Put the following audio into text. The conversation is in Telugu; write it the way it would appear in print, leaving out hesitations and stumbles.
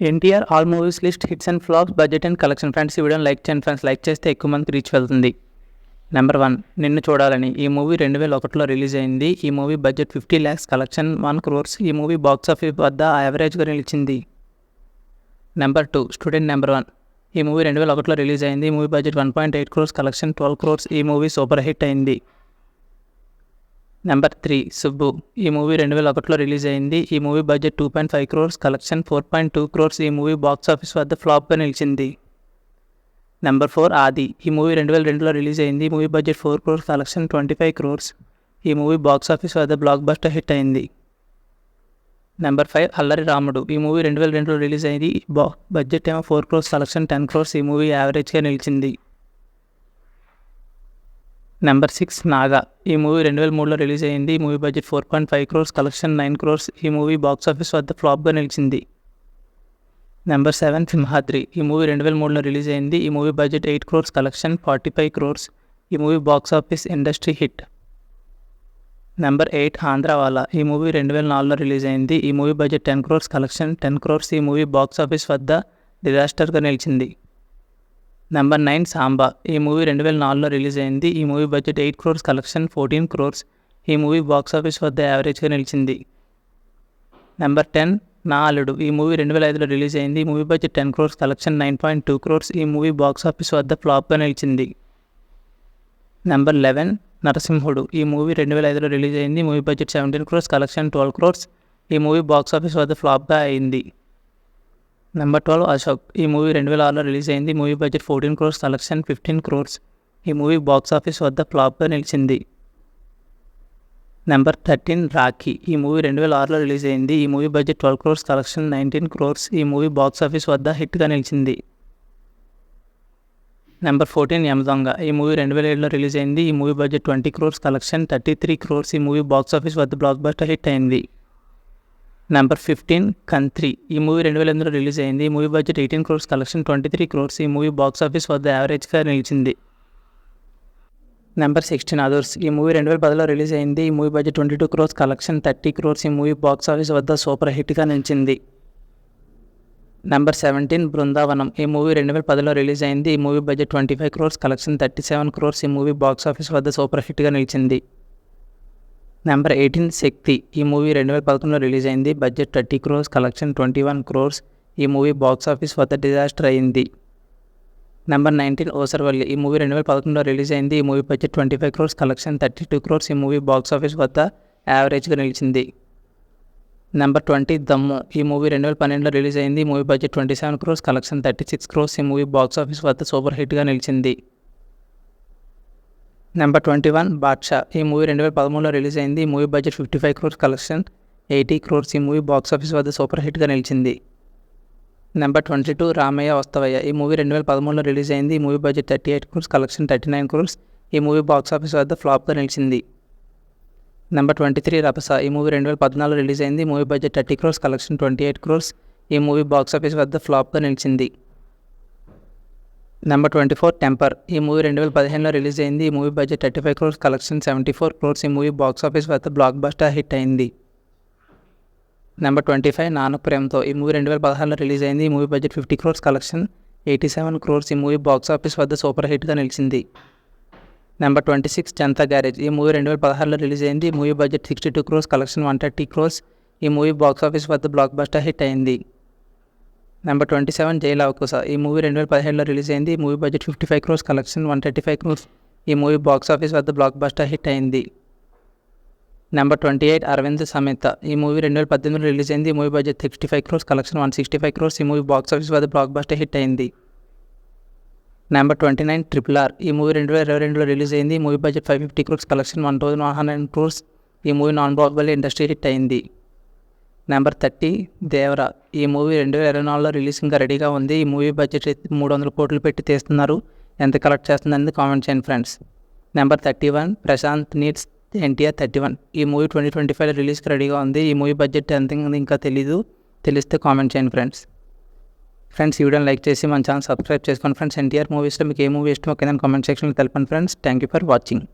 NTR all movies list hits and flops budget and collection. Friends ఈ వీడియోని లైక్ చేయండి ఫ్రెండ్స్. లైక్ చేస్తే ఎక్కువ మందికి రీచ్ వెళ్తుంది. నెంబర్ 1 నిన్ను చూడాలని. ఈ మూవీ 2001లో రిలీజ్ అయింది. ఈ movie budget 50 lakhs, collection 1 crore. ఈ మూవీ బాక్స్ ఆఫీస్ వద్ద యావరేజ్గా నిలిచింది. Number 2 student number 1. ఈ మూవీ 2001లో రిలీజ్ అయింది. ఈ movie budget 1.8 crores, collection 12 crores. ఈ మూవీ సూపర్ హిట్ అయింది. నెంబర్ 3 సుబ్బు. ఈ మూవీ 2001లో రిలీజ్ అయింది. ఈ movie budget 2.5 crores, collection 4.2 crores. ఈ మూవీ బాక్స్ ఆఫీస్ వద్ద ఫ్లాప్గా నిలిచింది. నెంబర్ 4 ఆది. ఈ మూవీ 2002లో రిలీజ్ అయింది. ఈ movie budget 4 crores, collection 25 crores. ఈ మూవీ బాక్స్ ఆఫీస్ వద్ద బ్లాక్ బస్టర్ హిట్ అయింది. నెంబర్ 5 అల్లరి రాముడు. ఈ మూవీ 2002లో రిలీజ్ అయింది. బడ్జెట్ ఏమో 4 crores, కలెక్షన్ 10 crores. ఈ మూవీ యావరేజ్గా నిలిచింది. నెంబర్ 6 నాగా. ఈ మూవీ 2003లో రిలీజ్ అయింది. ఈ movie budget 4.5 crores, collection 9 crores. ఈ మూవీ బాక్స్ ఆఫీస్ వద్ద ఫ్లాప్గా నిలిచింది. నెంబర్ 7 సింహాద్రి. ఈ మూవీ 2003లో రిలీజ్ అయింది. ఈ movie budget 8 crores, collection 45 crores. ఈ movie box office industry hit. Number 8 Andhrawala. ఈ మూవీ 2004లో రిలీజ్ అయింది. ఈ movie budget 10 crores, collection 10 crores. ఈ మూవీ బాక్స్ ఆఫీస్ వద్ద డిజాస్టర్గా నిలిచింది. నెంబర్ 9 సాంబా. ఈ మూవీ 2004లో రిలీజ్ అయింది. ఈ movie budget 8 crores, collection 14 crores. ఈ మూవీ బాక్స్ ఆఫీస్ వద్ద యావరేజ్గా నిలిచింది. నెంబర్ 10 నా అల్లుడు. ఈ మూవీ 2005లో రిలీజ్ అయింది. ఈ movie budget 10 crores, collection 9.2 crores. ఈ మూవీ బాక్స్ ఆఫీస్ వద్ద ఫ్లాప్గా నిలిచింది. నెంబర్ 11 నరసింహుడు. ఈ మూవీ 2005లో రిలీజ్ అయింది. ఈ movie budget 17 crores, collection 12 crores. ఈ మూవీ బాక్స్ ఆఫీస్ వద్ద ఫ్లాప్గా అయింది. నెంబర్ 12 అశోక్. ఈ మూవీ 2006లో రిలీజ్ అయింది. ఈ movie budget 14 crores, collection 15 crores. ఈ మూవీ బాక్స్ ఆఫీస్ వద్ద ఫ్లాప్గా నిలిచింది. నెంబర్ 13 రాఖీ. ఈ మూవీ 2006లో రిలీజ్ అయింది. ఈ movie budget 12 crores, collection 19 crores. ఈ మూవీ బాక్స్ ఆఫీస్ వద్ద హిట్గా నిలిచింది. నెంబర్ 14 యమదొంగ. ఈ మూవీ 2007లో రిలీజ్ అయింది. ఈ movie budget 20 crores, collection 33 crores. ఈ మూవీ బాక్స్ ఆఫీస్ వద్ద బ్లాక్ బస్టర్ హిట్ అయింది. నెంబర్ 15 కంత్రి. ఈ మూవీ 2008లో రిలీజ్ అయింది. ఈ movie budget 18 crores, collection 23 crores. ఈ మూవీ బాక్స్ ఆఫీస్ వద్ద యావరేజ్గా నిలిచింది. Number 16 others. ఈ మూవీ 2010లో రిలీజ్ అయింది. ఈ movie budget 22 crores, collection 30 crores. ఈ మూవీ బాక్స్ ఆఫీస్ వద్ద సూపర్ హిట్గా నిలిచింది. నెంబర్ 17 బృందావనం. ఈ మూవీ 2010లో రిలీజ్ అయింది. ఈ movie budget 25 crores, collection 37 crores. ఈ మూవీ బాక్స్ ఆఫీస్ వద్ద సూపర్ హిట్గా నిలిచింది. నెంబర్ 18 శక్తి. ఈ మూవీ 2011లో రిలీజ్ అయింది. Budget 30 crores, collection 21 crores. ఈ మూవీ బాక్స్ ఆఫీస్ వద్ద డిజాస్టర్ అయింది. నెంబర్ 19 ఓసర్వల్లి. ఈ మూవీ 2011లో రిలీజ్ అయింది. ఈ movie budget 25 crores, collection 32 crores. ఈ మూవీ బాక్స్ ఆఫీస్ వద్ద యావరేజ్గా నిలిచింది. నెంబర్ 20 దమ్ము. ఈ మూవీ 2012లో రిలీజ్ అయింది. ఈ movie budget 27 crores, collection 36 crores. ఈ మూవీ బాక్స్ ఆఫీస్ వద్ద సూపర్ హిట్గా నిలిచింది. నెంబర్ 21 బాద్షా. ఈ మూవీ 2013లో రిలీజ్ అయింది. ఈ movie budget 55 crores, collection 80 crores. ఈ మూవీ బాక్స్ ఆఫీస్ వద్ద సూపర్ హిట్గా నిలిచింది. నెంబర్ 22 రామయ్య వస్తవయ్య. ఈ మూవీ 2013లో రిలీజ్ అయింది. ఈ movie budget 38 crores, collection 39 crores. ఈ మూవీ బాక్స్ ఆఫీస్ వద్ద ఫ్లాప్గా నిలిచింది. నెంబర్ 23 రభస. ఈ మూవీ 2014లో రిలీజ్ అయింది. ఈ movie budget 30 crores, collection 28 crores. ఈ మూవీ బాక్స్ ఆఫీస్ వద్ద ఫ్లాప్గా నిలిచింది. Number 24 temper. ఈ మూవీ 2015లో రిలీజ్ అయింది. ఈ movie budget 35 crores, collection 74 crores. ఈ మూవీ బాక్స్ ఆఫీస్ వద్ద బ్లాక్ బస్టర్ హిట్ అయింది. నెంబర్ 25 నాను ప్రేమతో. ఈ మూవీ 2016లో రిలీజ్ అయింది. ఈ movie budget 50 crores, collection 87 crores. ఈ మూవీ బాక్స్ ఆఫీస్ వద్ద సూపర్ హిట్గా నిలిచింది. Number 26 Janatha garage. ఈ మూవీ 2016లో రిలీజ్ అయింది. ఈ movie budget 62 crores, collection 130 crores. ఈ మూవీ బాక్స్ ఆఫీస్ వద్ద బ్లాక్ బస్టర్ హిట్ అయింది. నెంబర్ 27 జైలు అవకుశ. ఈ మూవీ 2017లో రిలీజ్ అయింది. ఈ movie budget 55 crores, collection 135 crores. ఈ మూవీ బాక్స్ ఆఫీస్ వద్ద బ్లాక్ బస్టర్ హిట్ అయింది. నెంబర్ 28 అరవింద్ సమేత. ఈ మూవీ 2018లో రిలీజ్ అయింది. ఈ movie budget 65 crores, collection 165 crores. ఈ మూవీ బాక్స్ ఆఫీస్ వద్ద బ్లాక్ బస్టర్ హిట్ అయింది. Number 29 RRR. ఈ మూవీ 2022లో రిలీజ్ అయింది. ఈ movie budget 550 crores, collection 1100 crores. ఈ movie non Baahubali industry hit అయింది. నెంబర్ 30 దేవరా. ఈ మూవీ 2024లో రిలీజ్ ఇంకా రెడీగా ఉంది. ఈ మూవీ బడ్జెట్ 300 కోట్లు పెట్టి తీస్తున్నారు. ఎంత కలెక్ట్ చేస్తుందని కామెంట్ చేయండి ఫ్రెండ్స్. నెంబర్ 31 ప్రశాంత్ నీడ్స్ ఎన్టీఆర్ 31. ఈ మూవీ 2025లో రిలీజ్కి రెడీగా ఉంది. ఈ మూవీ బడ్జెట్ ఎంత ఇంకా తెలిస్తే కామెంట్ చేయండి ఫ్రెండ్స్. ఈ వీడియోని లైక్ చేసి మన ఛానల్ సబ్స్క్రైబ్ చేసుకోండి ఫ్రెండ్స్. ఎన్టీఆర్ మూవీస్లో మీకు ఏ మూవీ ఇష్టమో కింద కామెంట్ సెక్షన్లో తెలపండి friends. Thank you for watching.